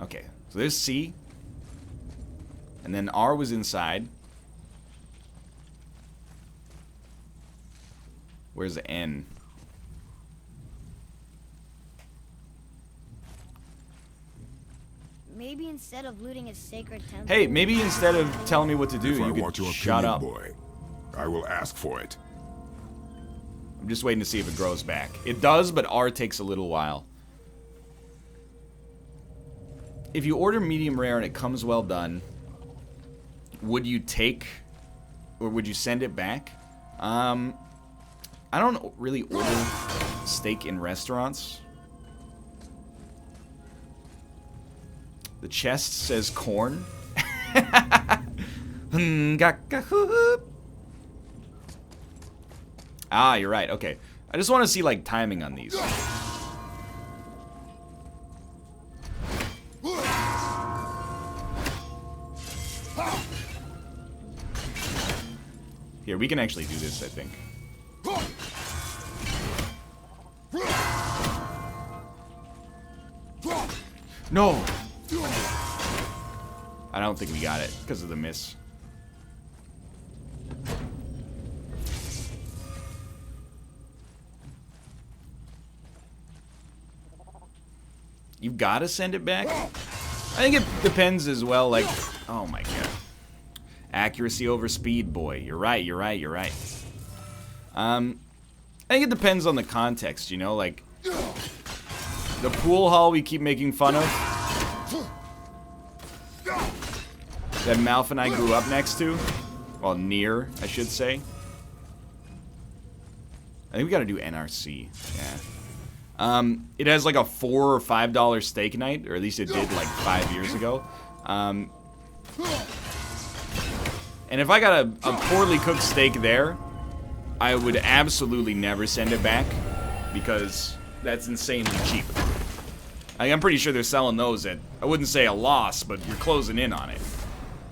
Okay, so there's C. And then R was inside. Where's the N? Maybe instead of looting a sacred temple. Hey, maybe instead of telling me what to do, If I you want could your shut opinion, up. boy, I will ask for it. I'm just waiting to see if it grows back. It does, but R takes a little while. If you order medium rare and it comes well done, would you take, or would you send it back? I don't really order steak in restaurants. The chest says corn. Ah, you're right. Okay. I just want to see, like, timing on these. Here, we can actually do this, I think. No! I don't think we got it because of the miss. You gotta send it back? I think it depends as well, like... Oh my god. Accuracy over speed, boy. You're right, you're right, you're right. I think it depends on the context, you know? Like, the pool hall we keep making fun of, that Malf and I grew up next to. Well, near, I should say. I think we gotta do NRC. Yeah. It has like a $4 or $5 steak night, or at least it did like 5 years ago. And if I got a poorly cooked steak there, I would absolutely never send it back, because that's insanely cheap. I'm pretty sure they're selling those at, I wouldn't say a loss, but you're closing in on it.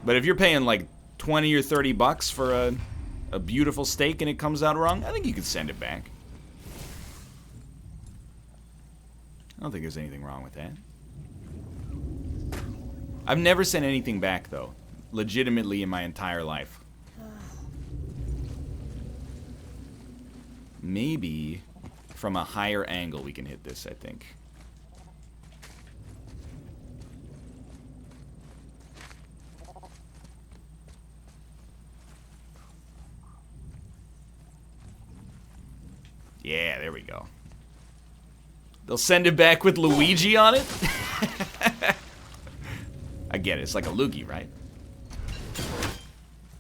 But if you're paying like 20 or 30 bucks for a beautiful steak and it comes out wrong, I think you could send it back. I don't think there's anything wrong with that. I've never sent anything back, though. Legitimately in my entire life. Maybe from a higher angle we can hit this, I think. Yeah, there we go. They'll send it back with Luigi on it? I get it. It's like a loogie, right?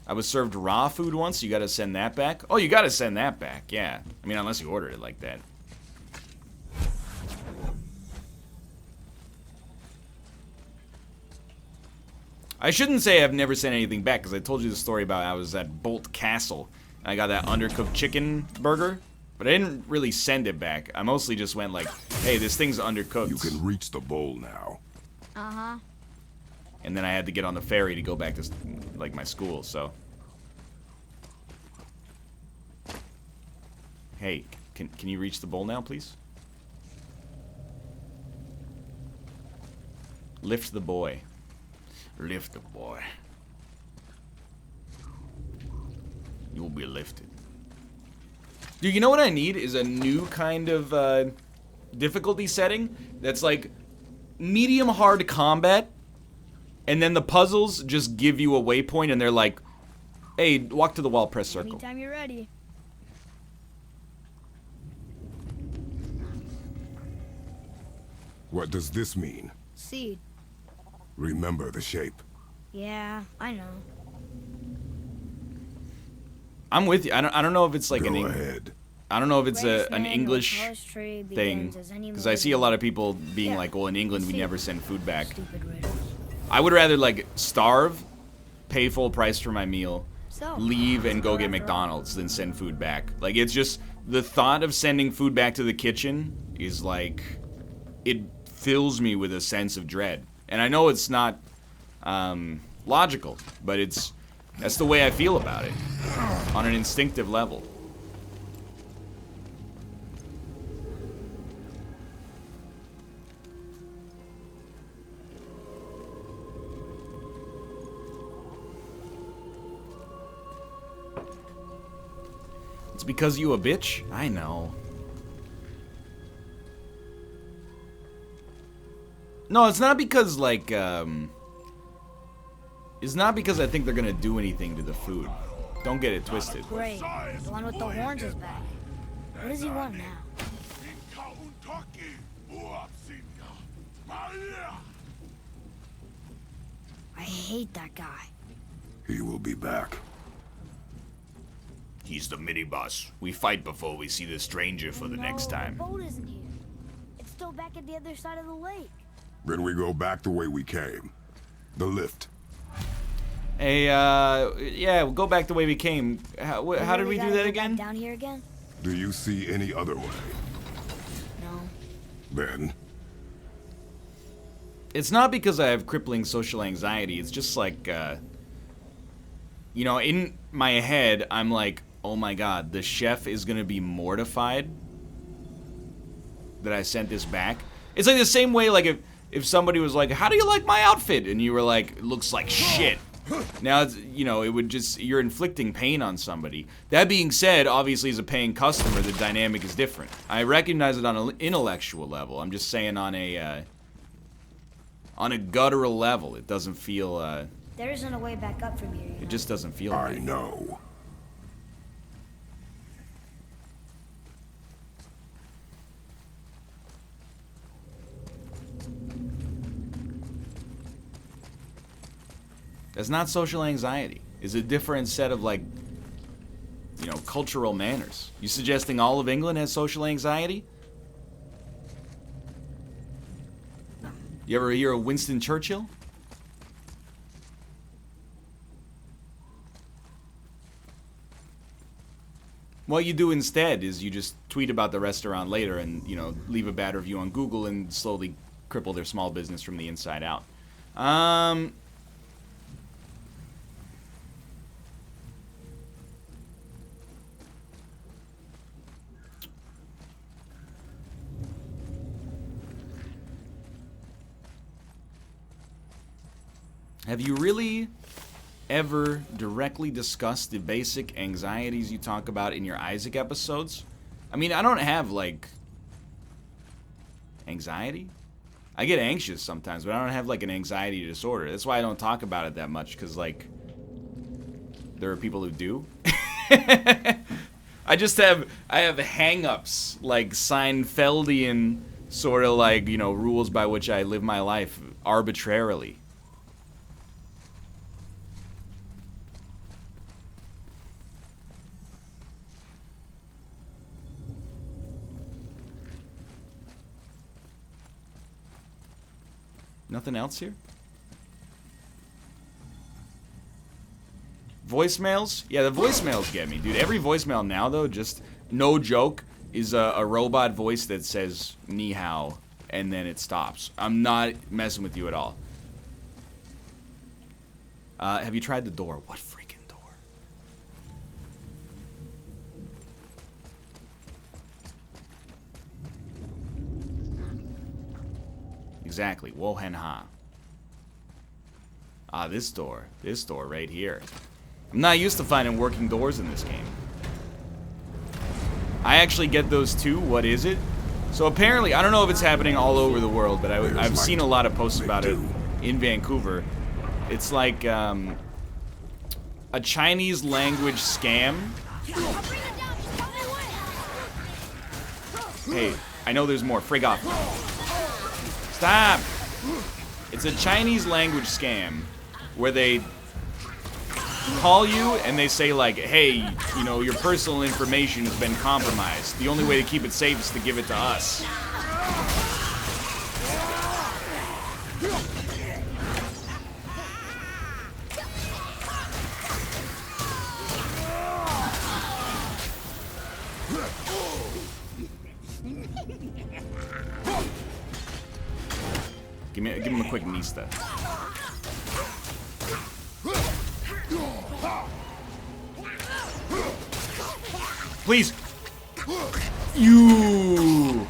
I was served raw food once. You gotta send that back? Oh, you gotta send that back. Yeah. I mean, unless you ordered it like that. I shouldn't say I've never sent anything back, because I told you the story about I was at Bolt Castle, and I got that undercooked chicken burger. But I didn't really send it back. I mostly just went like, hey, this thing's undercooked. You can reach the bowl now. Uh-huh. And then I had to get on the ferry to go back to, like, my school, so. Hey, can you reach the bowl now, please? Lift the boy. Lift the boy. You will be lifted. Dude, you know what I need is a new kind of difficulty setting that's like medium hard combat, and then the puzzles just give you a waypoint and they're like, hey, walk to the wall, press circle. Anytime you're ready. What does this mean? Seed. Remember the shape. Yeah, I know. I'm with you. I don't know if it's like Go an ahead. I don't know if it's Greatest an man English or tallest tree thing, begins as any because I see a lot of people being Yeah. like, well, in England we See. never send food back. Stupid riddles. I would rather like starve, pay full price for my meal, So, leave and go get after all. McDonald's, then send food back. Like, it's just the thought of sending food back to the kitchen is like, it fills me with a sense of dread. And I know it's not logical, but that's the way I feel about it on an instinctive level. because you a bitch? I know. No, it's not because, like, it's not because I think they're gonna do anything to the food. Don't get it twisted. Great. The one with the horns is back. What does he want now? I hate that guy. He will be back. He's the mini-boss. We fight before we see the stranger for the next time. The boat isn't here. It's still back at the other side of the lake. Then we go back the way we came. The lift. Hey, yeah, we'll go back the way we came. How did we do that again? Down here again? Do you see any other way? No. Then, It's not because I have crippling social anxiety. It's just like, you know, in my head, I'm like, oh my god, the chef is gonna be mortified that I sent this back. It's like the same way, like, if somebody was like, how do you like my outfit? And you were like, it looks like shit. Now, it's, you know, it would just, you're inflicting pain on somebody. That being said, obviously as a paying customer, the dynamic is different. I recognize it on an intellectual level. I'm just saying on a guttural level, it doesn't feel, There isn't a way back up from here. it just doesn't feel I right. know. That's not social anxiety. It's a different set of, like, you know, cultural manners. You suggesting all of England has social anxiety? You ever hear of Winston Churchill? What you do instead is you just tweet about the restaurant later and, you know, leave a bad review on Google and slowly cripple their small business from the inside out. Have you really ever directly discussed the basic anxieties you talk about in your Isaac episodes? I mean, I don't have, like, anxiety. I get anxious sometimes, but I don't have, like, an anxiety disorder. That's why I don't talk about it that much, because, like, there are people who do. I have hang-ups, like Seinfeldian sort of, like, you know, rules by which I live my life arbitrarily. Nothing else here? Voicemails? Yeah, the voicemails get me, dude. Every voicemail now, though, just no joke, is a robot voice that says ni hao, and then it stops. I'm not messing with you at all. Have you tried the door? What freaking door? Exactly. Wohen ha. Ah, this door. This door right here. I'm not used to finding working doors in this game. I actually get those too. What is it? So apparently, I don't know if it's happening all over the world, but I've seen a lot of posts about it in Vancouver. It's like a Chinese language scam. Hey, I know there's more. Frig off. Stop! It's a Chinese language scam where they call you and they say like, hey, you know, your personal information has been compromised. The only way to keep it safe is to give it to us. Give him a quick Nista. Please. You.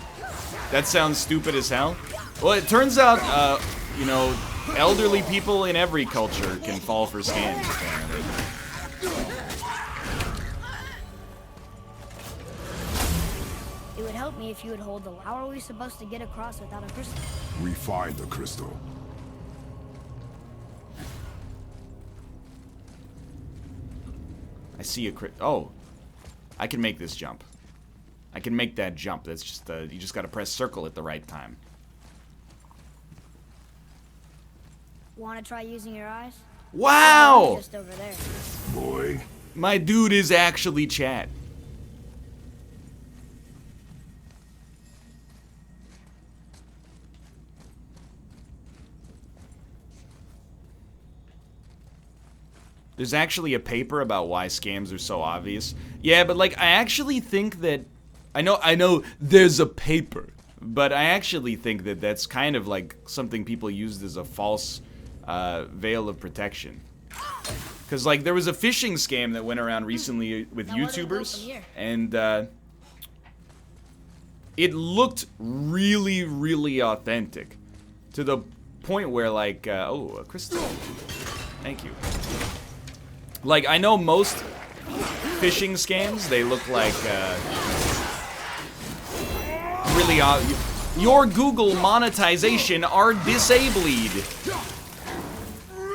That sounds stupid as hell. Well, it turns out, you know, elderly people in every culture can fall for scams, apparently. me if you would hold the. How are we supposed to get across without a crystal? We find the crystal. I see a oh, I can make this jump. I can make that jump. That's just you just gotta press circle at the right time. Want to try using your eyes? Wow! Just over there. Boy. My dude is actually chat. There's actually a paper about why scams are so obvious. Yeah, but like I actually think that I know there's a paper, but I actually think that that's kind of like something people used as a false veil of protection. Cuz like there was a phishing scam that went around recently with YouTubers, and it looked really, really authentic to the point where like oh, a crystal. Thank you. Like, I know most phishing scams, they look like, really your Google monetization are disabled.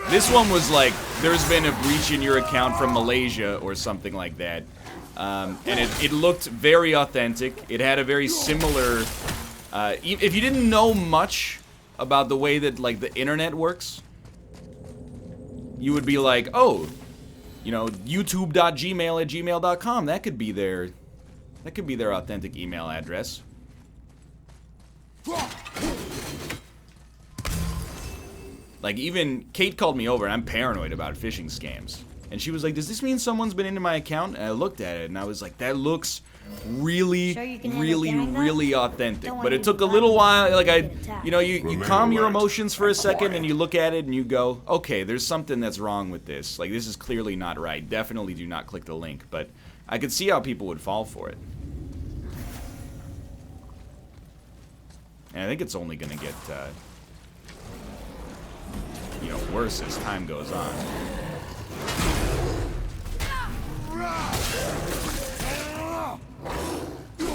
This one was like, there's been a breach in your account from Malaysia or something like that. And it looked very authentic. It had a very similar, if you didn't know much about the way that, like, the internet works, you would be like, oh, you know, youtube.gmail@gmail.com. That could be their authentic email address. Like, even Kate called me over, and I'm paranoid about phishing scams. And she was like, does this mean someone's been into my account? And I looked at it, and I was like, that looks really, really authentic. But it took a little while. Like, you calm your emotions for a second, and you look at it, and you go, okay, there's something that's wrong with this. Like, this is clearly not right. Definitely do not click the link. But I could see how people would fall for it. And I think it's only going to get, you know, worse as time goes on.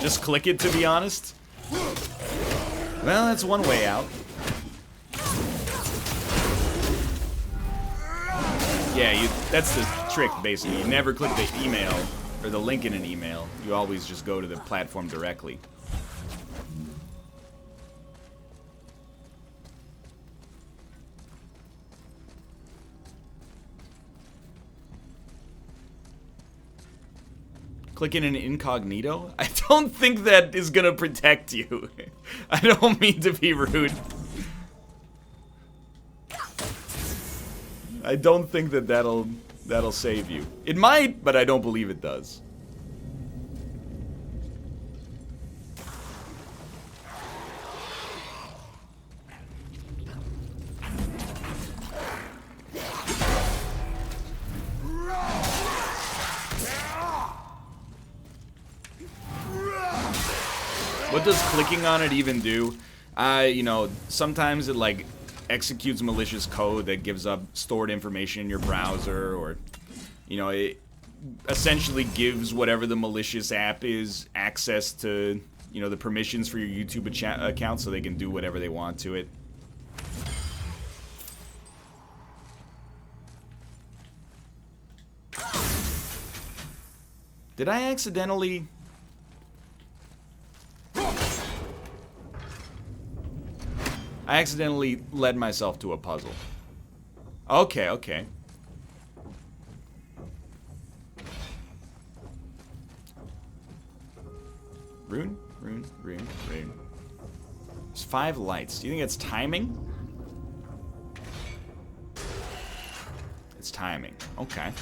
Just click it, to be honest. Well, that's one way out. Yeah, that's the trick, basically. You never click the email, or the link in an email. You always just go to the platform directly. Click in an incognito? I don't think that is gonna protect you. I don't mean to be rude. I don't think that that'll save you. It might, but I don't believe it does. What does clicking on it even do? You know, sometimes it like executes malicious code that gives up stored information in your browser, or, you know, it essentially gives whatever the malicious app is access to, you know, the permissions for your YouTube account so they can do whatever they want to it. Did I accidentally... I accidentally led myself to a puzzle. Okay, okay. Rune, rune, rune, rune. There's 5 lights. Do you think it's timing? It's timing. Okay.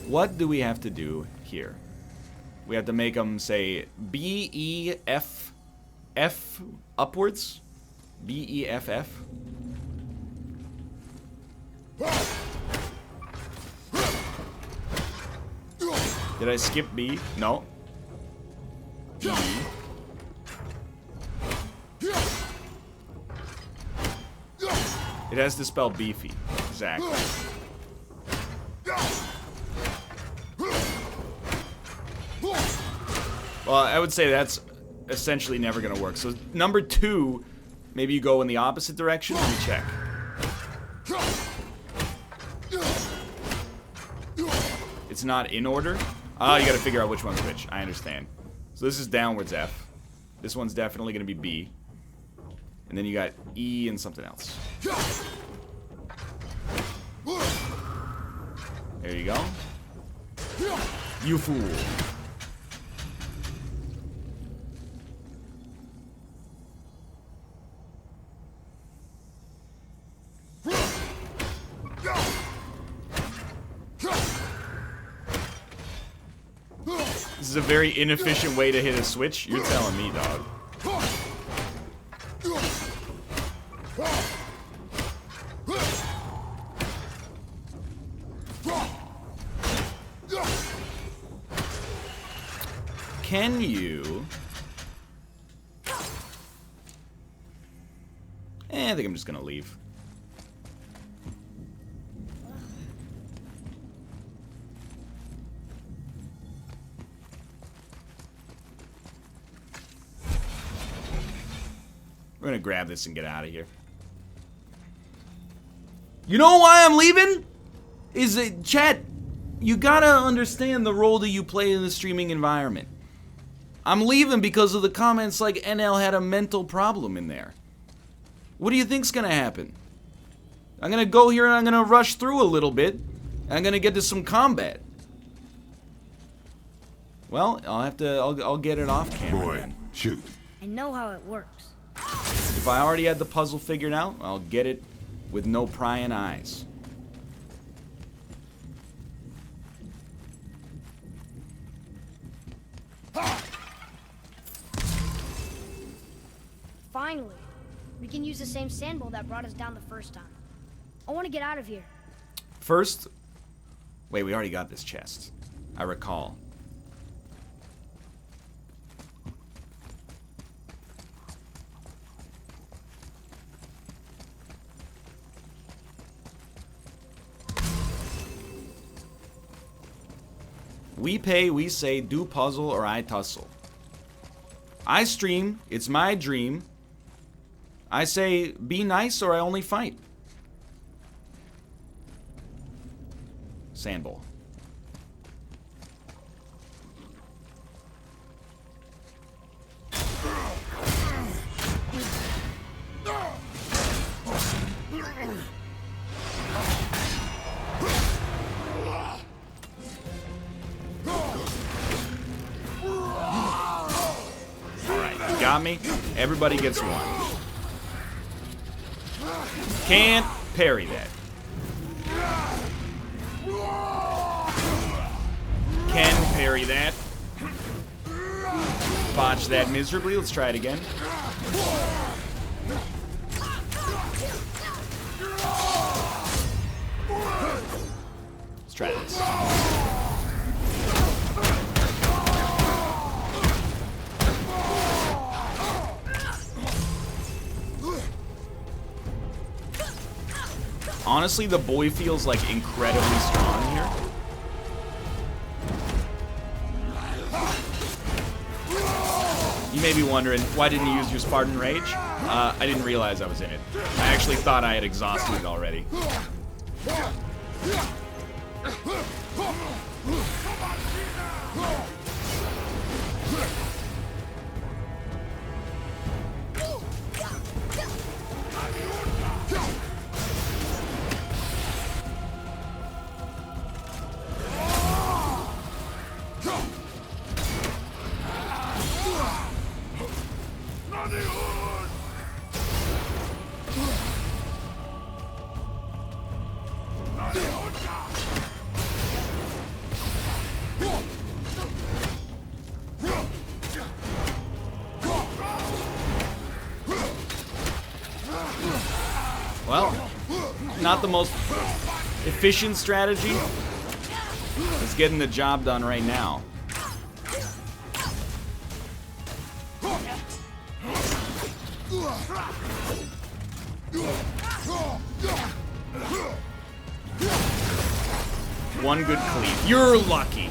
What do we have to do here? We have to make them say B, E, F, F upwards? B, E, F, F? Did I skip B? No. B. It has to spell beefy. Exactly. Well, I would say that's essentially never going to work. So number 2, maybe you go in the opposite direction. Let me check. It's not in order. Oh, you got to figure out which one's which. I understand. So this is downwards F. This one's definitely going to be B. And then you got E and something else. There you go. You fool. This is a very inefficient way to hit a switch. You're telling me, dog. Can you... I think I'm just gonna leave. We're gonna grab this and get out of here. You know why I'm leaving? Is it, chat, you gotta understand the role that you play in the streaming environment. I'm leaving because of the comments like NL had a mental problem in there. What do you think's gonna happen? I'm gonna go here and I'm gonna rush through a little bit. And I'm gonna get to some combat. Well, I'll get it off camera. Boy, then. shoot. I know how it works. If I already had the puzzle figured out, I'll get it with no prying eyes. Finally, we can use the same sandbowl that brought us down the first time. I want to get out of here. First, wait, we already got this chest. I recall. We pay, we say, do puzzle or I tussle. I stream, it's my dream. I say, be nice or I only fight. Sandbowl. Got me. Everybody gets one. Can't parry that. Can parry that. Botch that miserably. Let's try it again. Let's try this. Honestly, the boy feels like incredibly strong here. You may be wondering, why didn't you use your Spartan Rage? I didn't realize I was in it. I actually thought I had exhausted it already. Well, not the most efficient strategy. It's getting the job done right now. One good cleave. You're lucky.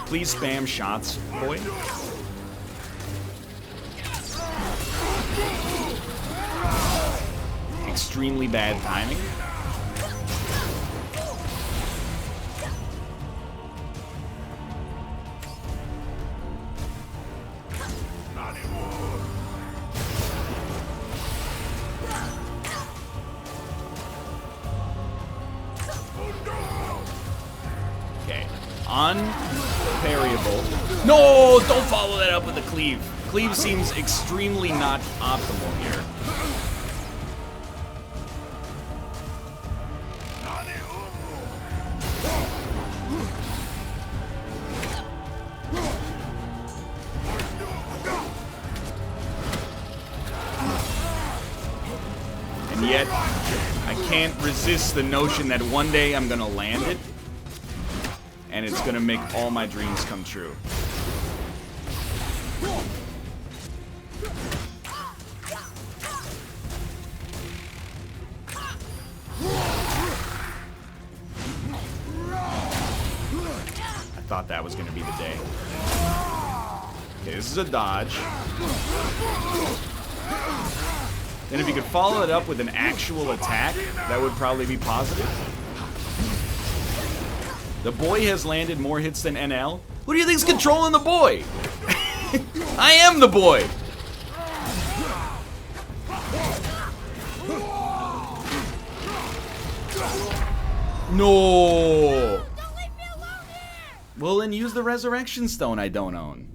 Please spam shots, boy. Extremely bad timing. Okay, unparryable. No, don't follow that up with a cleave. Cleave seems extremely not optimal here. And yet, I can't resist the notion that one day I'm gonna land it, and it's gonna make all my dreams come true. I thought that was gonna be the day. Okay, this is a dodge. And if you could follow it up with an actual attack, that would probably be positive. The boy has landed more hits than NL. Who do you think's controlling the boy? I am the boy. No. Don't leave me alone here! Well, then use the resurrection stone I don't own.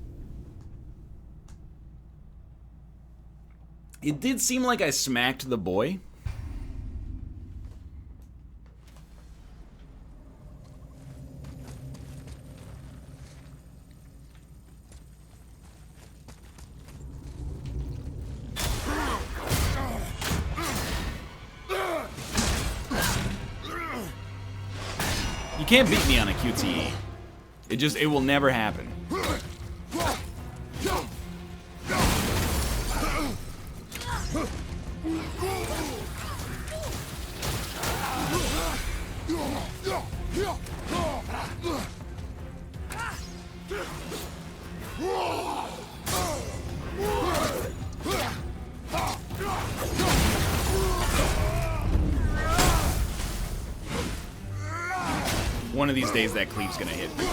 It did seem like I smacked the boy. You can't beat me on a QTE. It will never happen. One of these days that cleave's gonna hit me.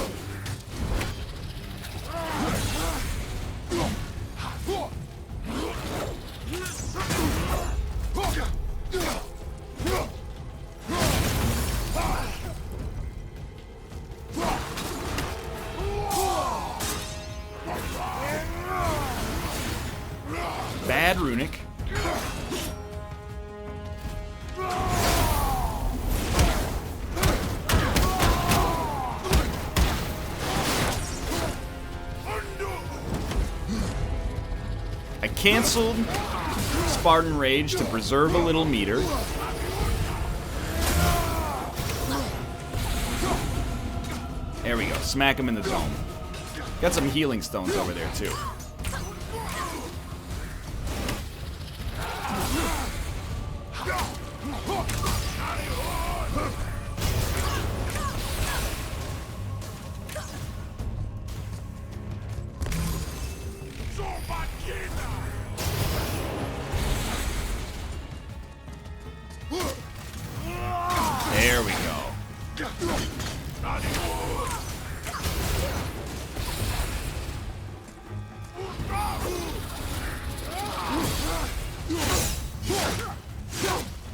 Bad Runic. I canceled Spartan Rage to preserve a little meter. There we go. Smack him in the dome. Got some healing stones over there, too. There we go.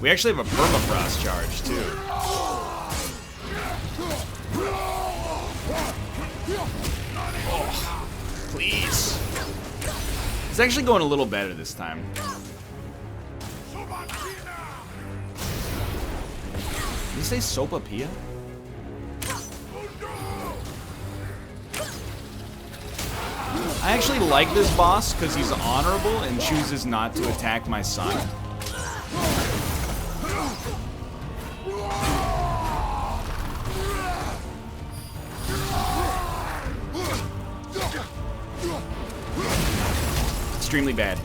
We actually have a permafrost charge, too. Oh, please. It's actually going a little better this time. Did you say Sopapilla? I actually like this boss because he's honorable and chooses not to attack my son. Extremely bad.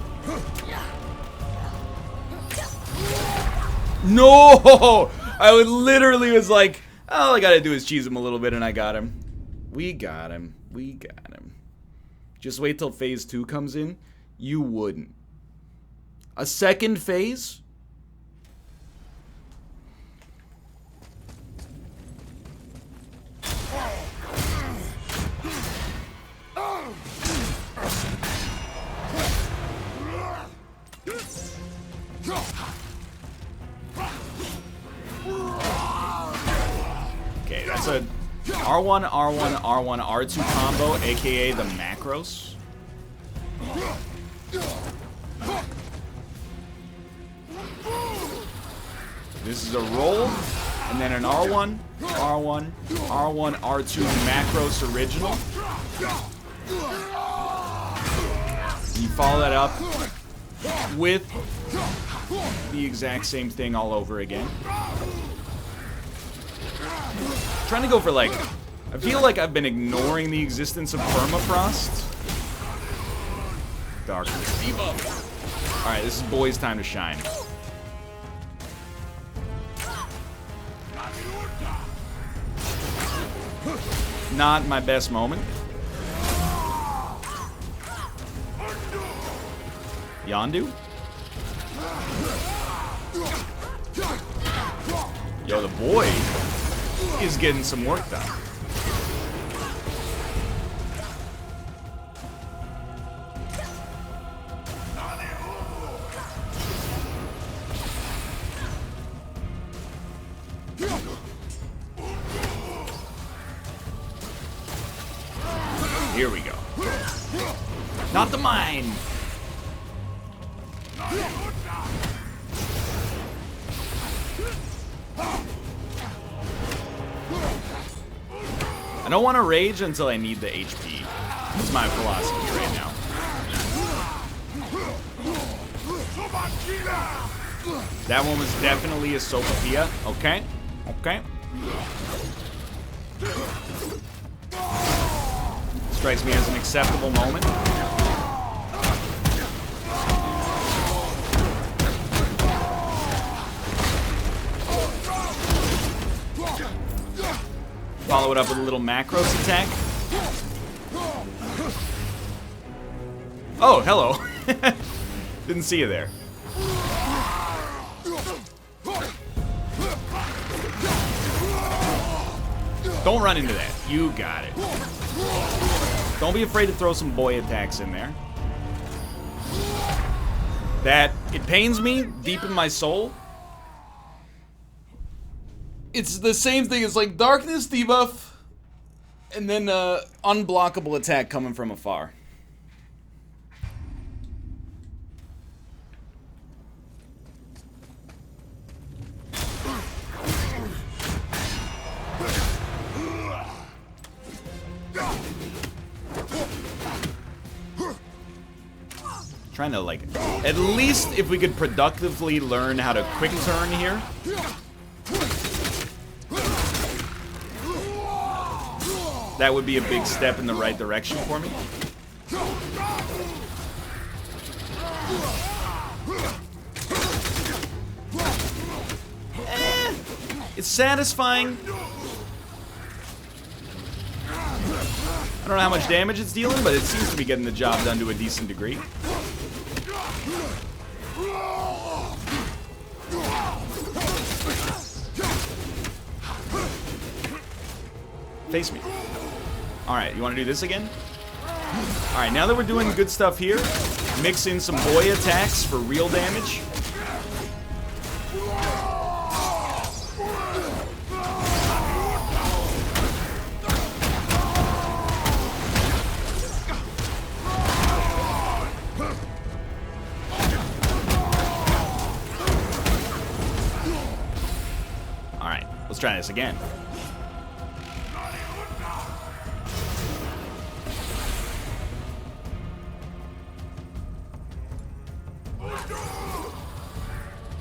No! I literally was like, all I gotta do is cheese him a little bit and I got him. We got him. We got him. Just wait till phase 2 comes in. You wouldn't. A second phase? Okay, that's a R1, R1, R1, R2 combo, aka the macros. This is a roll, and then an R1, R1, R1, R2 macros original. You follow that up with the exact same thing all over again. Trying to go for like, I feel like I've been ignoring the existence of permafrost. Darkness debuff. Alright, this is boys' time to shine. Not my best moment. Yondu? Yo, the boy is getting some work done. Here we go. Not the mine. I don't want to rage until I need the HP. That's my philosophy right now. That one was definitely a Sophia. Okay. Okay. Strikes me as an acceptable moment. Follow it up with a little macros attack. Oh, hello. Didn't see you there. Don't run into that. You got it. Don't be afraid to throw some boy attacks in there. That, it pains me deep in my soul. It's the same thing as like darkness debuff and then unblockable attack coming from afar. Trying to like, at least if we could productively learn how to quick turn here. That would be a big step in the right direction for me. It's satisfying. I don't know how much damage it's dealing, but it seems to be getting the job done to a decent degree. Face me. Alright, you want to do this again? Alright, now that we're doing good stuff here, mix in some boy attacks for real damage. Alright, let's try this again.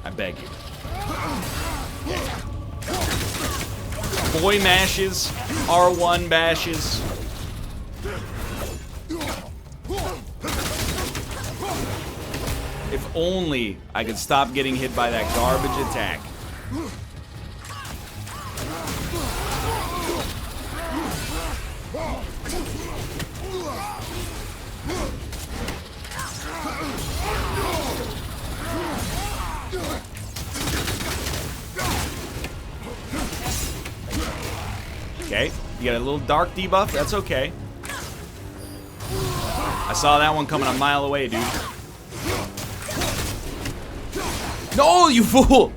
I beg you. Boy mashes, R1 bashes. If only I could stop getting hit by that garbage attack. Okay, you got a little dark debuff. That's okay. I saw that one coming a mile away, dude. No, you fool!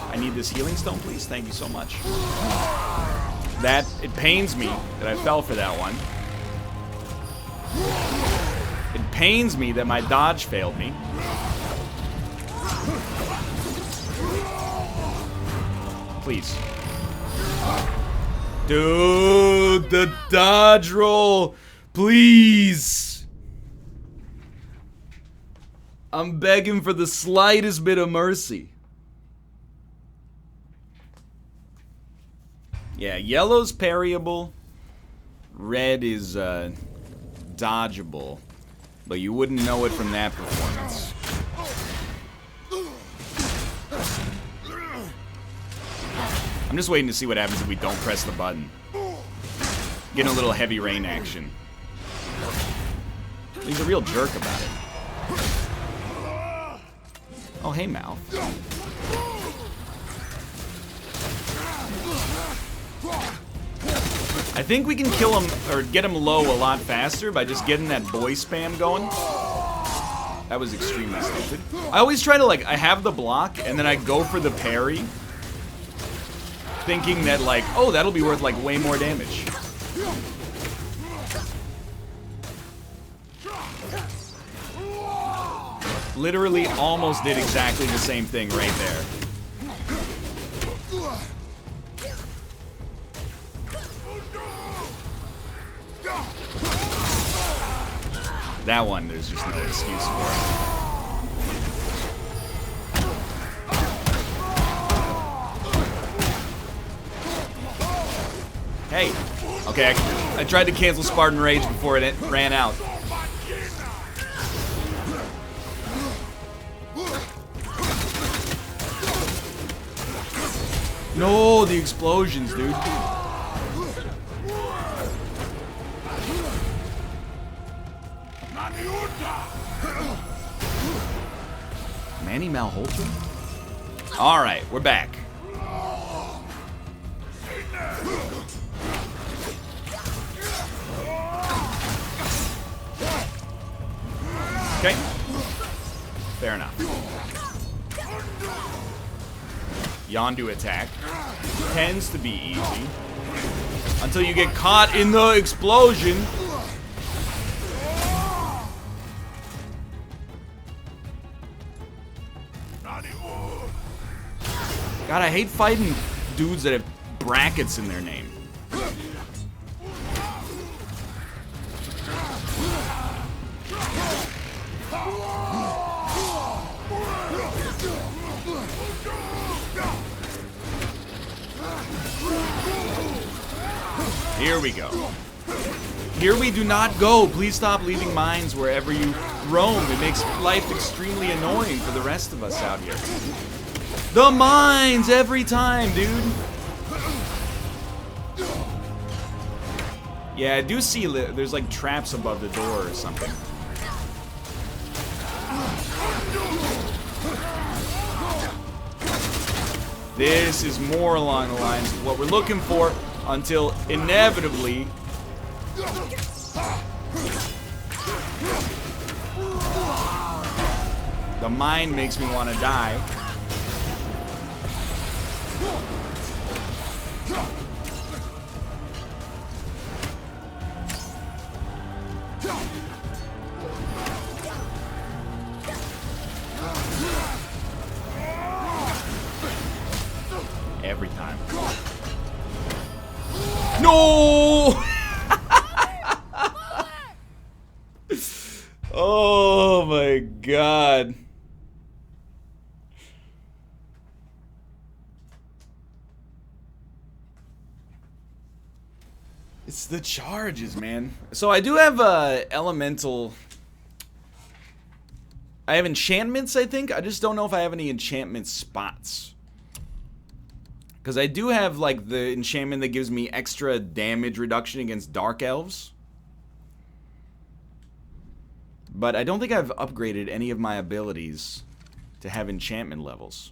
I need this healing stone, please. Thank you so much. It pains me that I fell for that one. It pains me that my dodge failed me. Please. Dude, the dodge roll. Please. I'm begging for the slightest bit of mercy. Yeah, yellow's parryable. Red is dodgeable. But you wouldn't know it from that performance. I'm just waiting to see what happens if we don't press the button. Getting a little heavy rain action. He's a real jerk about it. Oh, hey, Mouth. I think we can kill him, or get him low a lot faster by just getting that boy spam going. That was extremely stupid. I always try to, like, I have the block, and then I go for the parry, thinking that, like, oh, that'll be worth, like, way more damage. Literally almost did exactly the same thing right there. That one, there's just no excuse for it. Hey. Okay, I tried to cancel Spartan Rage before it ran out. No, the explosions, dude. Manny Malholtram? Alright, we're back. Okay. Fair enough. Yondu attack tends to be easy until you get caught in the explosion. God, I hate fighting dudes that have brackets in their name. Here we go. Here we do not go. Please stop leaving mines wherever you roam. It makes life extremely annoying for the rest of us out here. The mines every time, dude. Yeah, I do see there's like traps above the door or something. This is more along the lines of what we're looking for until inevitably the mine makes me want to die. Every time. No! Oh my god. It's the charges, man. So I do have elemental I have enchantments, I think. I just don't know if I have any enchantment spots. Because I do have, like, the enchantment that gives me extra damage reduction against dark elves. But I don't think I've upgraded any of my abilities to have enchantment levels.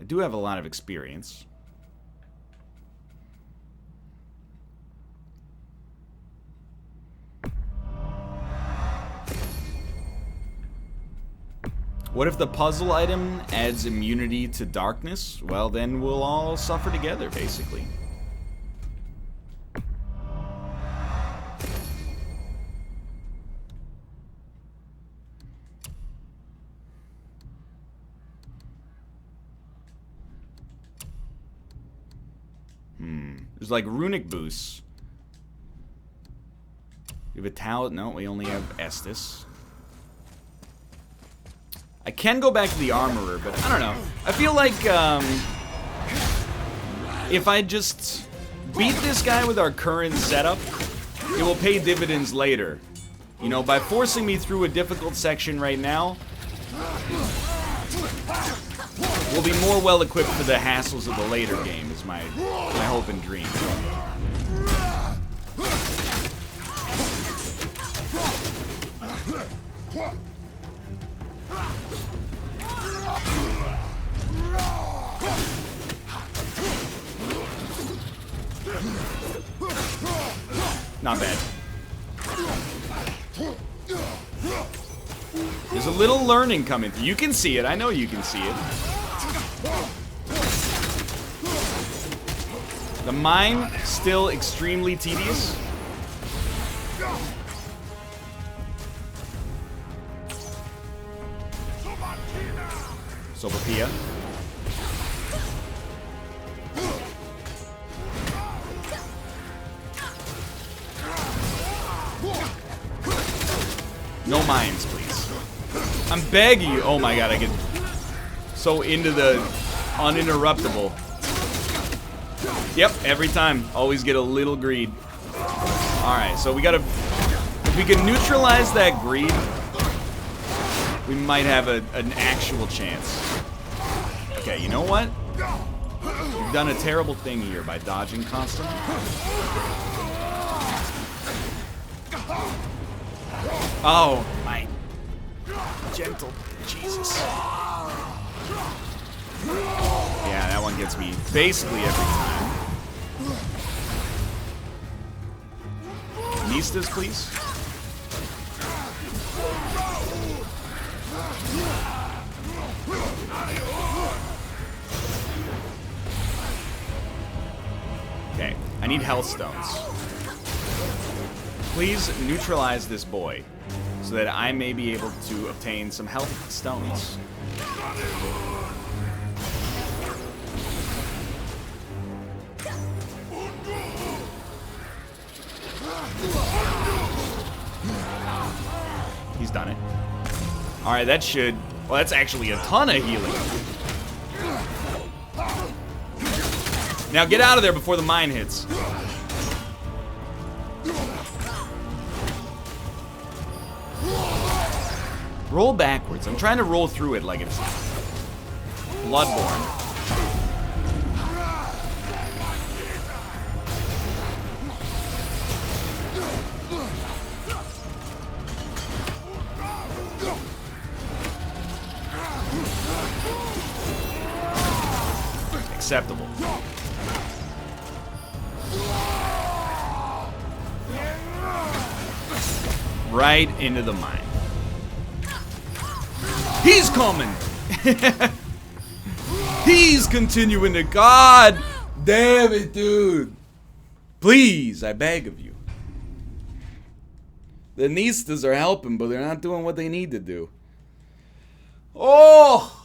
I do have a lot of experience. What if the puzzle item adds immunity to darkness? Well, then we'll all suffer together, basically. There's like runic boosts. We have a talent. No, we only have Estus. I can go back to the armorer, but I don't know. I feel like if I just beat this guy with our current setup, it will pay dividends later. You know, by forcing me through a difficult section right now, we'll be more well equipped for the hassles of the later game, is my hope and dream. Not bad. There's a little learning coming through. You can see it. I know you can see it. The mine, still extremely tedious. Sopapia. No mines, please. I'm begging you. Oh my god, I get so into the uninterruptible. Yep, every time. Always get a little greed. Alright, so we gotta... If we can neutralize that greed, we might have an actual chance. Okay, you know what? You've done a terrible thing here by dodging constantly. Oh, my gentle Jesus. Yeah, that one gets me basically every time. Nistas, please. Okay, I need health stones. Please neutralize this boy so that I may be able to obtain some health stones. He's done it. Alright, that should... Well, that's actually a ton of healing. Now get out of there before the mine hits. Roll backwards. I'm trying to roll through it like it's Bloodborne. Acceptable. Right into the mine. He's coming! He's continuing to... God damn it, dude. Please, I beg of you. The Nistas are helping, but they're not doing what they need to do. Oh!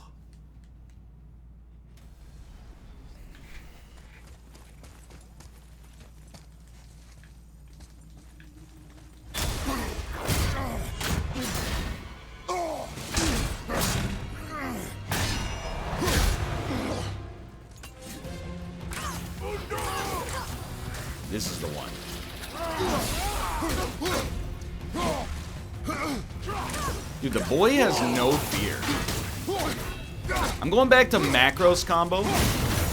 this is the one. Dude, the boy has no fear. I'm going back to macros combo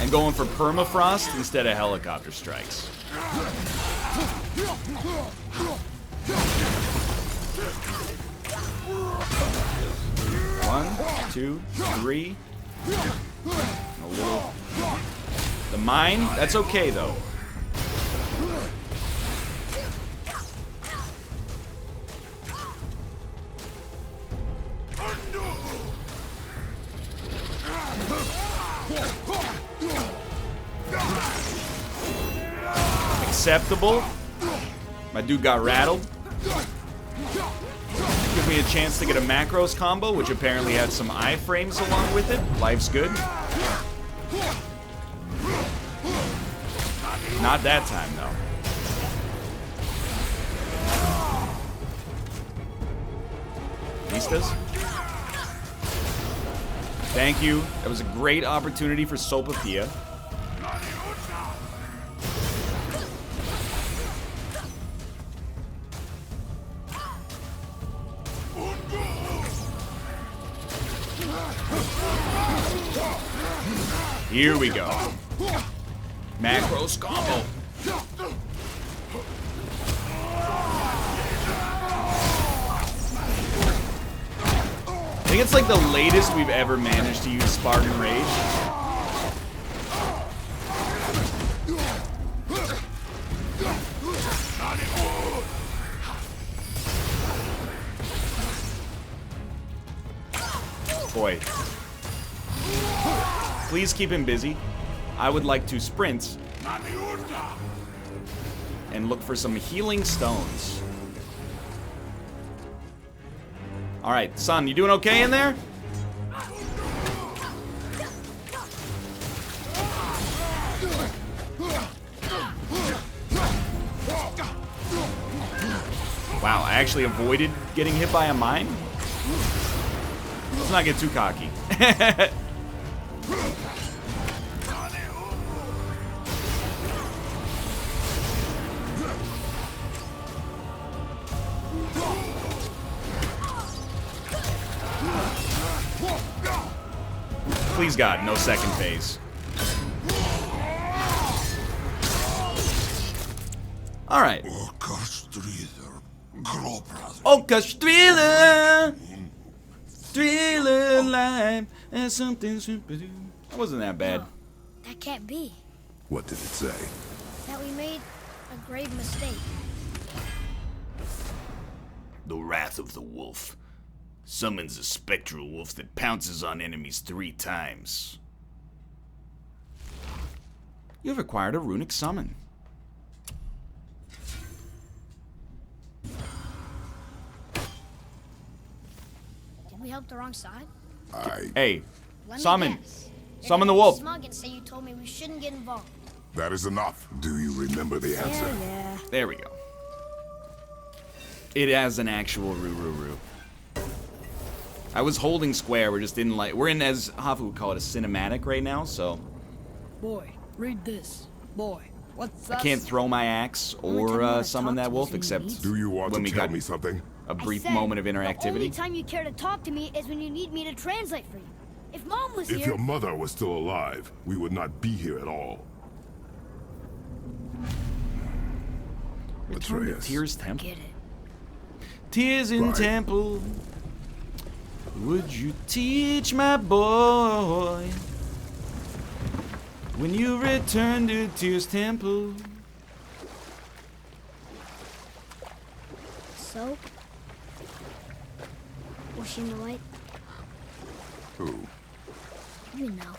and going for permafrost instead of helicopter strikes. One, two, three. A little. The mine, that's okay though. Acceptable. My dude got rattled. Give me a chance to get a macros combo, which apparently had some iframes along with it. Life's good. Not that time, though. Vistas? Thank you. That was a great opportunity for Sopapia. Here we go. Macros combo. I think it's like the latest we've ever managed to use Spartan Rage. Boy. Please keep him busy. I would like to sprint and look for some healing stones. Alright, son, you doing okay in there? Wow, I actually avoided getting hit by a mine? Let's not get too cocky. Please God, no second phase. Alright. Oka Strela! Strela line and something. That wasn't that bad. No, that can't be. What did it say? That we made a grave mistake. The wrath of the wolf summons a spectral wolf that pounces on enemies 3 times. You have acquired a runic summon. Did we help the wrong side? Hey, Let me summon. guess. You're Summon the gonna be wolf. smug and say you told me we shouldn't get involved. That is enough. Do you remember the answer? Yeah. There we go. It has an actual roo. I was holding square, we just didn't like. We're in, as Hafu would call it, a cinematic right now, so Boy, read this. Boy, what's I that? can't throw my axe Only time you or wanna summon talk that to me wolf, is when you except need Do you want when to we tell got me something? a brief I said, moment of The only interactivity. time you care to talk to me is when you need me to translate for you. If Mom was If here, your mother was still alive, we would not be here at all. Return to Atreus. Tears Temple. get it. Tears in Right. Temple. Would you teach my boy when you return to Tears Temple? So, was she in the light? Who? You know.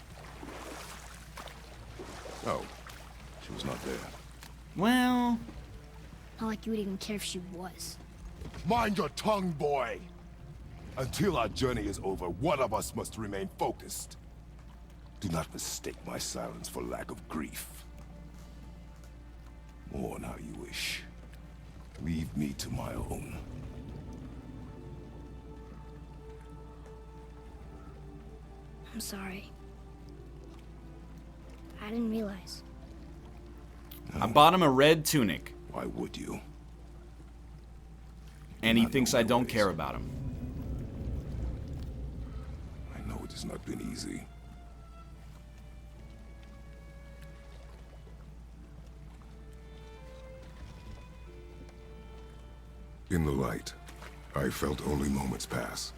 Oh, she was not there. Well, Not like you would even care if she was. Mind your tongue, boy! Until our journey is over, one of us must remain focused. Do not mistake my silence for lack of grief. Mourn how you wish. Leave me to my own. I'm sorry. I didn't realize. I bought him a red tunic, Why would you? and he thinks I don't care about him. I know it has not been easy. In the light, I felt only moments pass.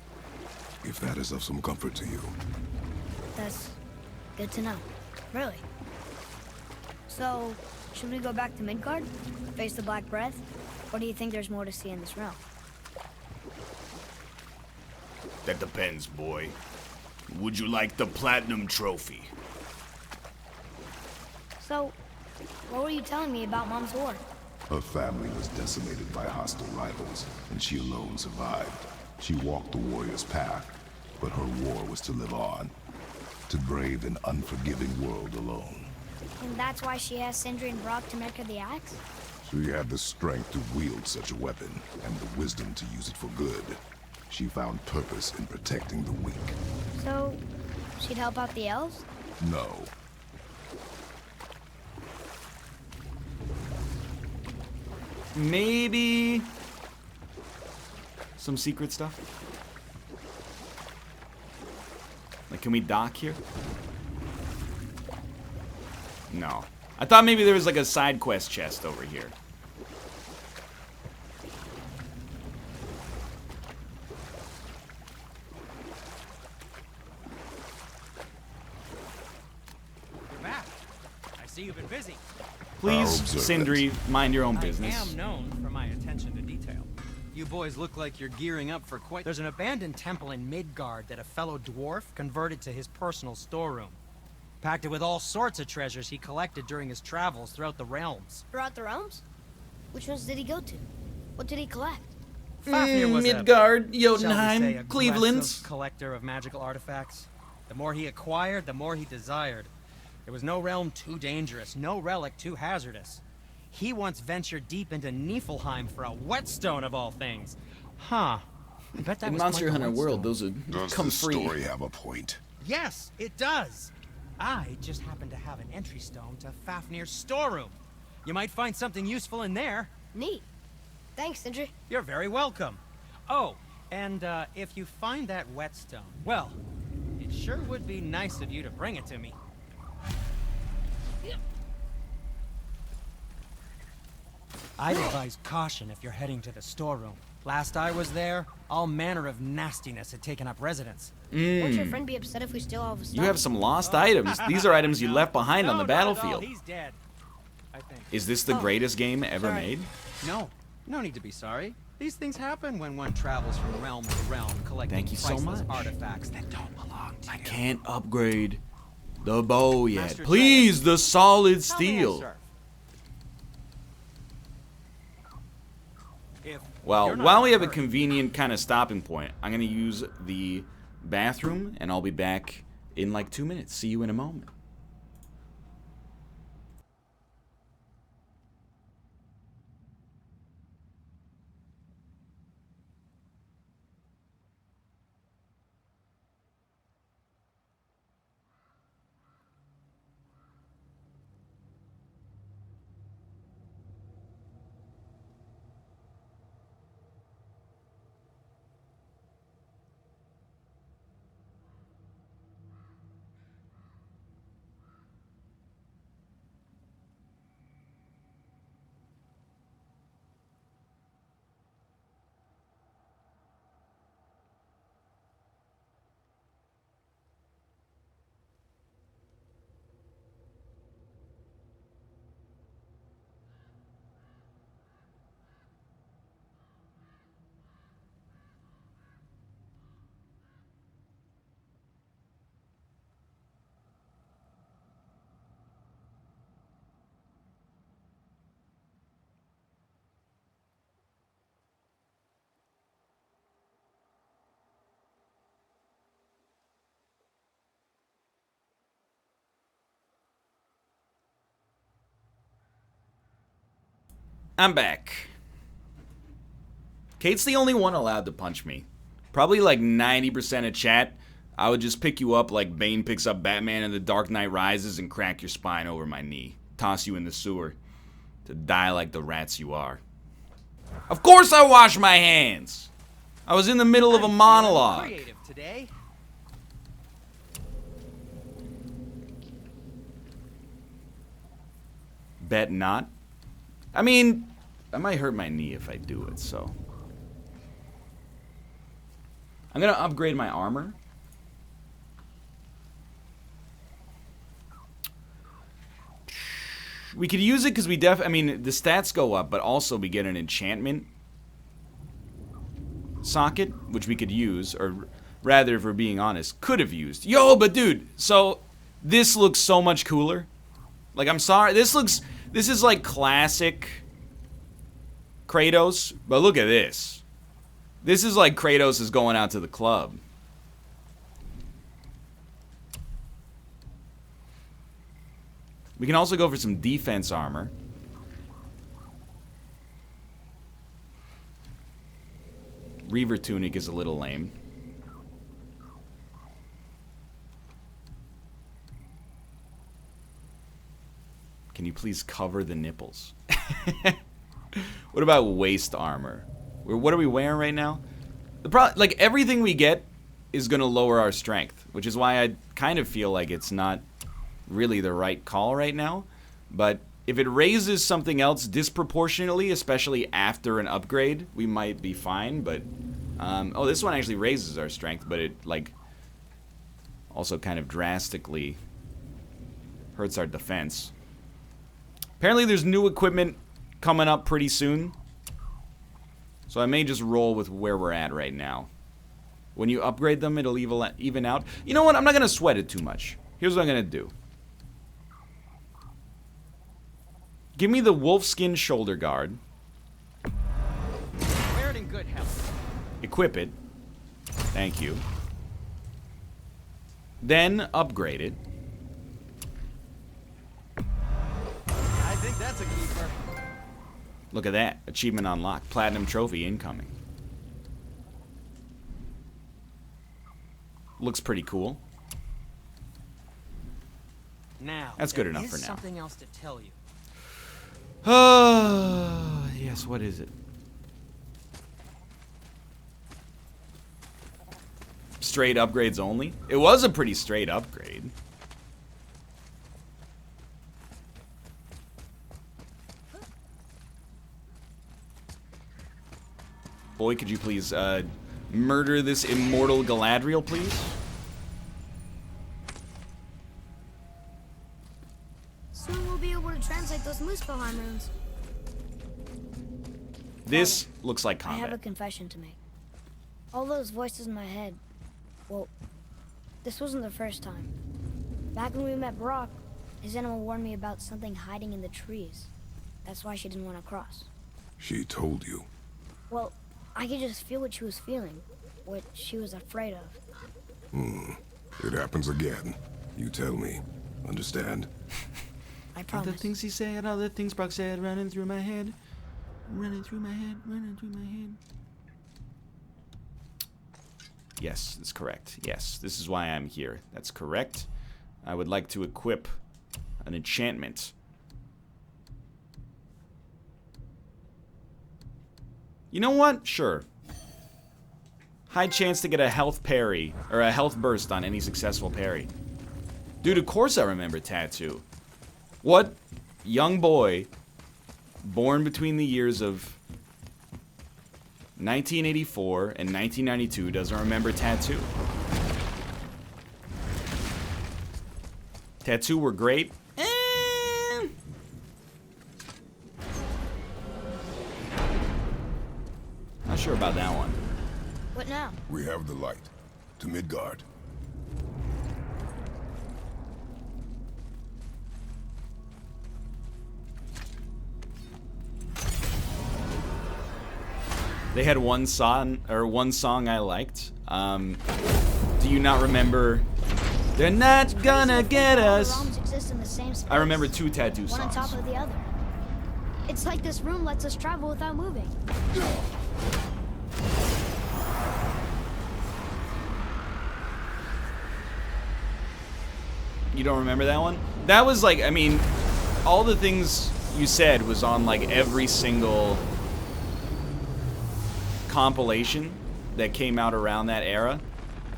If that is of some comfort to you. That's good to know. Really. So, should we go back to Midgard? Face the Black Breath? Or do you think there's more to see in this realm? That depends, boy. Would you like the platinum trophy? So, what were you telling me about Mom's war? Her family was decimated by hostile rivals, and she alone survived. She walked the warrior's path, but her war was to live on, to brave an unforgiving world alone. And that's why she asked Sindri and Brock to make her the axe? She had the strength to wield such a weapon, and the wisdom to use it for good. She found purpose in protecting the weak. So, she'd help out the elves? No. Maybe some secret stuff? Like, can we dock here? No. I thought maybe there was like a side quest chest over here. You're back. I see you've been busy. Please, observe Sindri, mind your own I business. am known for my attention to detail. You boys look like you're gearing up for quite... There's an abandoned temple in Midgard that a fellow dwarf converted to his personal storeroom. Packed it with all sorts of treasures he collected during his travels throughout the realms. Throughout the realms? Which ones did he go to? What did he collect? Fafnir was Midgard, shall we say, Jotunheim, Cleveland. aggressive collector of magical artifacts. The more he acquired, the more he desired. There was no realm too dangerous, no relic too hazardous. He once ventured deep into Niflheim for a whetstone of all things. Huh. I bet that In was Monster quite the Hunter World, whetstone. those would Does come the free. story have a point? Yes, it does. I just happen to have an entry stone to Fafnir's storeroom. You might find something useful in there. Neat. Thanks, Sindri. You're very welcome. Oh, and if you find that whetstone, well, it sure would be nice of you to bring it to me. I'd advise caution if you're heading to the storeroom. Last I was there, all manner of nastiness had taken up residence. Won't your friend be upset if we steal all of his stuff? You have some lost items. These are items you left behind on the No, not at all. battlefield. He's dead, I think. Is this the greatest game ever sorry. made? No, no need to be sorry. These things happen when one travels from realm to realm, collecting Thank you so priceless much. artifacts that don't belong to I you. can't upgrade the bow yet. Master Please, the solid How may I steel. serve? If Well, you're not while in we have a hurry. convenient kind of stopping point, I'm going to use the bathroom, and I'll be back in like 2 minutes. See you in a moment. I'm back. Kate's the only one allowed to punch me. Probably like 90% of chat, I would just pick you up like Bane picks up Batman in The Dark Knight Rises and crack your spine over my knee. Toss you in the sewer. To die like the rats you are. Of course I wash my hands! I was in the middle of a monologue. Creative today. Bet not. I mean, I might hurt my knee if I do it, so. I'm gonna upgrade my armor. We could use it because I mean, the stats go up, but also we get an enchantment socket, which we could use, or rather, if we're being honest, could have used. Yo, but dude, so this looks so much cooler. Like, I'm sorry, this is like classic Kratos, but look at this. This is like Kratos is going out to the club. We can also go for some defense armor. Reaver tunic is a little lame. Can you please cover the nipples? What about waist armor? What are we wearing right now? Like, everything we get is gonna lower our strength, which is why I kind of feel like it's not really the right call right now. But if it raises something else disproportionately, especially after an upgrade, we might be fine. But oh, this one actually raises our strength, but it like also kind of drastically hurts our defense. Apparently there's new equipment coming up pretty soon, so I may just roll with where we're at right now. When you upgrade them, it'll even out. You know what? I'm not gonna sweat it too much. Here's what I'm gonna do. Give me the wolfskin shoulder guard. Wear it in good health. Equip it. Thank you. Then upgrade it. I think that's a keeper. Look at that. Achievement unlocked. Platinum trophy incoming. Looks pretty cool. Now, That's good enough for there's now. Something else to tell you. Oh, yes, what is it? Straight upgrades only? It was a pretty straight upgrade. Boy, could you please murder this immortal Galadriel, please? Soon we'll be able to translate those Muspelheim runes. This looks like I have a combat. confession to make. All those voices in my head, well, this wasn't the first time. Back when we met Brock, his animal warned me about something hiding in the trees. That's why she didn't want to cross. She told you. Well, I could just feel what she was feeling, what she was afraid of. It happens again. You tell me. Understand? I All the promise. things he said, all the things Brock said, running through my head. Running through my head, running through my head. Yes, that's correct. Yes, this is why I'm here. That's correct. I would like to equip an enchantment. You know what? Sure. High chance to get a health parry, or a health burst on any successful parry. Dude, of course I remember Tattoo. What young boy, born between the years of 1984 and 1992, doesn't remember Tattoo? Tattoo were great. Not sure about that one. What now? We have the light. To Midgard. They had one song I liked. Do you not remember? They're not gonna get All the us. realms exist in the same space. I remember two Tattoo one on top songs. of the other. It's like this room lets us travel without moving. You don't remember that one? That was like, I mean, all the things you said was on like every single compilation that came out around that era.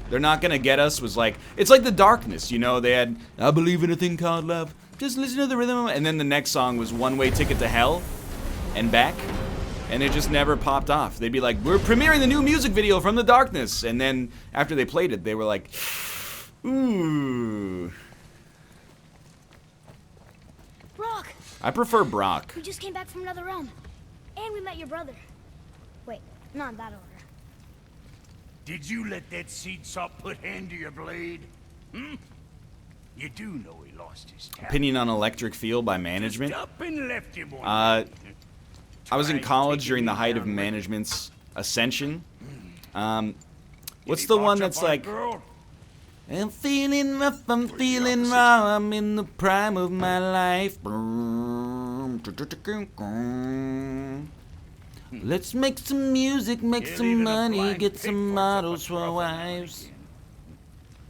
They're Not Gonna Get Us was like, it's like The Darkness, you know, they had I Believe in a Thing Called Love, just listen to the rhythm, and then the next song was One Way Ticket to Hell and Back, and it just never popped off. They'd be like, we're premiering the new music video from The Darkness, and then after they played it, they were like, ooh. Brock! I prefer Brock. We just came back from another realm. And we met your brother. Wait, not in that order. Did you let that seed sop put hand to your blade? Hmm? You do know he lost his talent. Opinion on Electric Feel by Management. Up and left him one I was in Try college taking during the me height of down with- Management's ascension. What's Did he the one botch up that's on a like, girl? I'm feeling rough, I'm the feeling opposite. raw, I'm in the prime of my life. Let's make some music, make Can't some even a money, blind get pig some farts up models a for trough now and wives. again.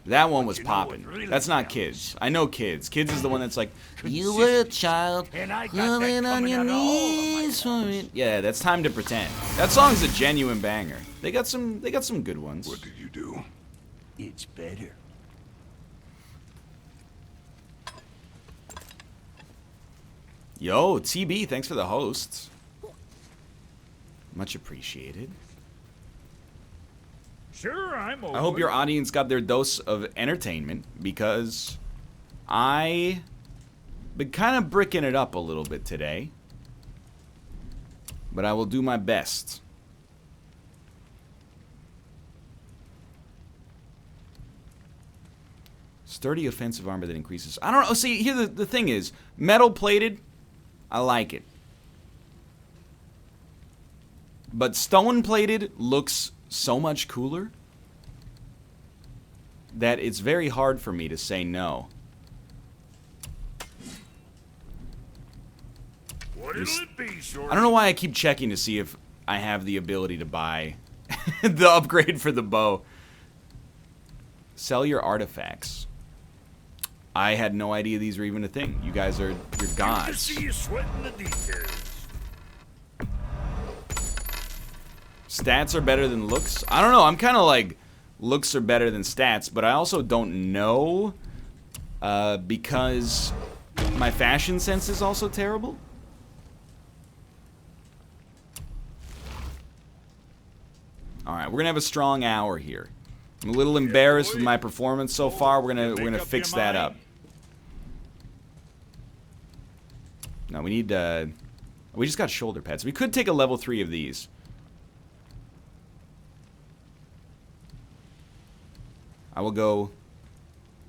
That one was you know what popping. really That's not counts? Kids. I know Kids. Kids is the one that's like, you were a child, And I got that crawling on coming your out of all of my knees for it. Yeah, that's Time to Pretend. That song's a genuine banger. They got some good ones. What did you do? It's better. Yo, TB, thanks for the hosts. Much appreciated. Sure, I'm over. I hope your audience got their dose of entertainment, because I been kind of bricking it up a little bit today. But I will do my best. Sturdy offensive armor that increases. I don't know. See, here the thing is, metal plated, I like it. But stone plated looks so much cooler that it's very hard for me to say no. What'll it be, short? I don't know why I keep checking to see if I have the ability to buy the upgrade for the bow. Sell your artifacts. I had no idea these were even a thing. You guys are, you're Good to gods. see you sweating the details. Stats are better than looks. I don't know. I'm kind of like, looks are better than stats, but I also don't know because my fashion sense is also terrible. All right, we're gonna have a strong hour here. I'm a little embarrassed with my performance so far. We're gonna fix that up. No, we need. We just got shoulder pads. We could take a level 3 of these. I will go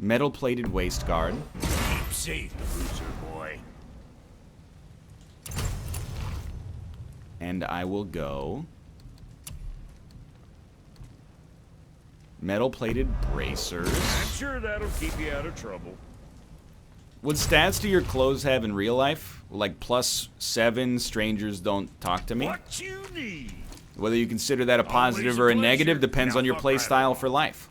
metal-plated waist guard. Keep safe, bruiser boy. And I will go metal-plated bracers. I'm sure that'll keep you out of trouble. What stats do your clothes have in real life? Like +7, strangers don't talk to me? What you need. Whether you consider that a positive Always a or a pleasure. negative depends Now on your fuck play right style along. for life.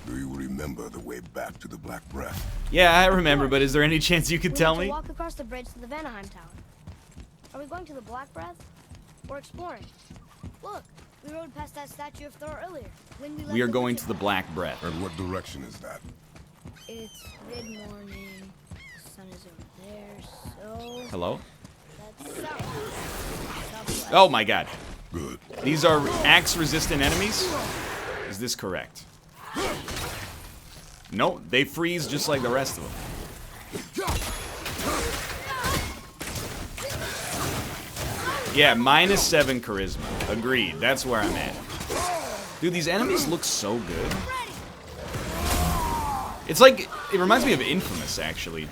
Do you remember the way back to the Black Breath? Yeah, I remember, but is there any chance you could We tell have to me? walk across the bridge to the Vanaheim Tower. Are we going to the Black Breath? Or exploring? Look, we rode past that statue of Thor earlier. When we, left We are the going witches' to the hut. Black Breath. And what direction is that? It's mid-morning. The sun is over there, so Hello? that's south. Southwest. Oh my god. Good. These are axe-resistant enemies? Is this correct? No, they freeze just like the rest of them. Yeah, -7 charisma. Agreed. That's where I'm at. Dude, these enemies look so good. It's like, it reminds me of Infamous, actually.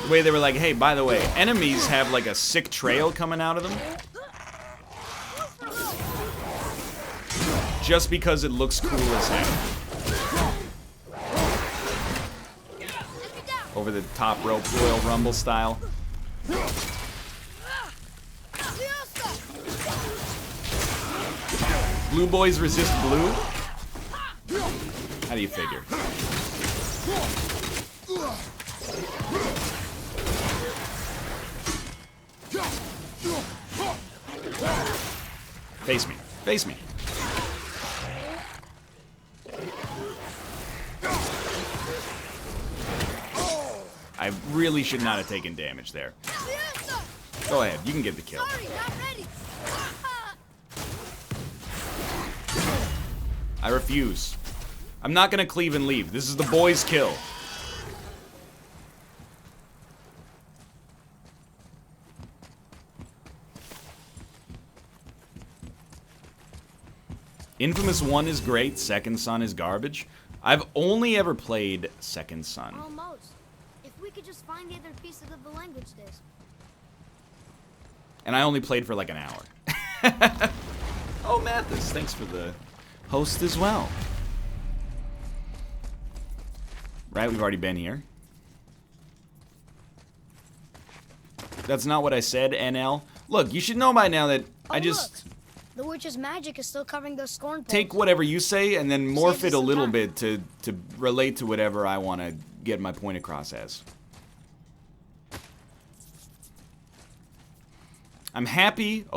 The way they were like, hey, by the way, enemies have like a sick trail coming out of them. Just because it looks cool as heck. Over the top rope, Royal Rumble style. Blue boys resist blue? How do you figure? Face me. Face me. I really should not have taken damage there. Go ahead, you can get the kill. I refuse. I'm not gonna cleave and leave. This is the boys' kill. Infamous 1 is great, Second Son is garbage. I've only ever played Second Son. Almost. If we could just find the other pieces of the language disc. And I only played for like an hour. Oh, Mathis, thanks for the host as well. Right, we've already been here. That's not what I said, NL. Look, you should know by now that I just... Look. The witch's magic is still covering those scorn poles. Take whatever you say and then morph Saves it us a some little time. bit to relate to whatever I want to get my point across as. I'm happy. Oh.